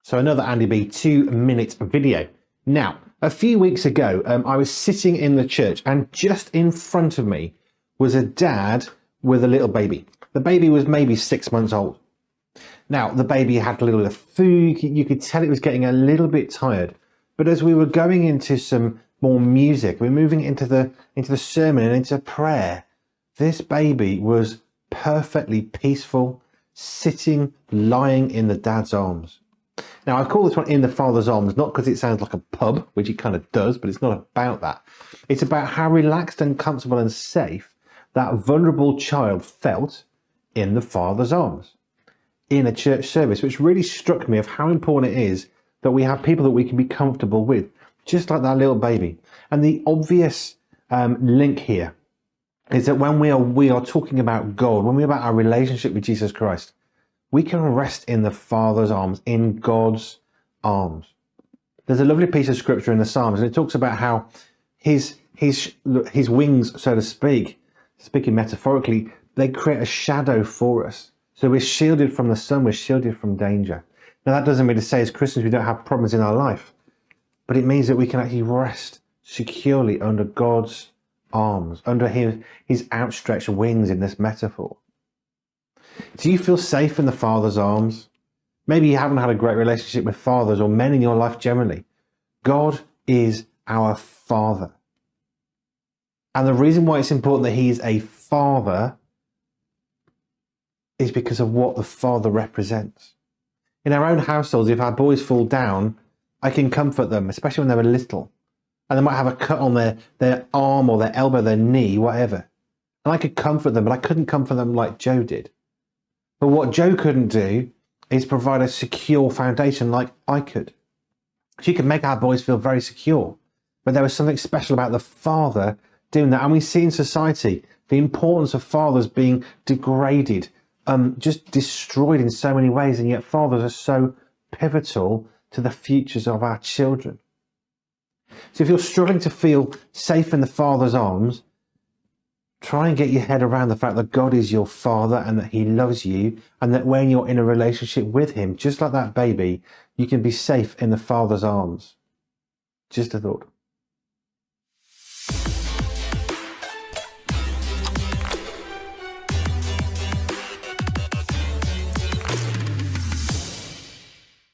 So another Andy B 2-minute video. Now, a few weeks ago, I was sitting in the church and just in front of me was a dad with a little baby. The baby was maybe 6 months old. Now, the baby had a little bit of food. You could tell it was getting a little bit tired. But as we were going into some more music, we're moving into the sermon and into prayer, this baby was perfectly peaceful, sitting, lying in the dad's arms. Now, I call this one In the Father's Arms, not because it sounds like a pub, which it kind of does, but it's not about that. It's about how relaxed and comfortable and safe that vulnerable child felt in the Father's arms in a church service, which really struck me of how important it is that we have people that we can be comfortable with, just like that little baby. And the obvious link here is that when we are talking about God, when we're about our relationship with Jesus Christ, we can rest in the Father's arms, in God's arms. There's a lovely piece of scripture in the Psalms, and it talks about how his wings, so to speak, speaking metaphorically, they create a shadow for us. So we're shielded from the sun, we're shielded from danger. Now that doesn't mean to say as Christians we don't have problems in our life, but it means that we can actually rest securely under God's arms, under his outstretched wings in this metaphor. Do you feel safe in the Father's arms? Maybe you haven't had a great relationship with fathers or men in your life generally. God is our Father. And the reason why it's important that he is a father is because of what the Father represents. In our own households, if our boys fall down, I can comfort them, especially when they're little. And they might have a cut on their arm or their elbow, their knee, whatever. And I could comfort them, but I couldn't comfort them like Joe did. But what Joe couldn't do is provide a secure foundation like I could. She could make our boys feel very secure, but there was something special about the father doing that. And we see in society the importance of fathers being degraded, just destroyed in so many ways, and yet fathers are so pivotal to the futures of our children. So if you're struggling to feel safe in the Father's arms, try and get your head around the fact that God is your Father and that he loves you, and that when you're in a relationship with him, just like that baby, you can be safe in the Father's arms. Just a thought.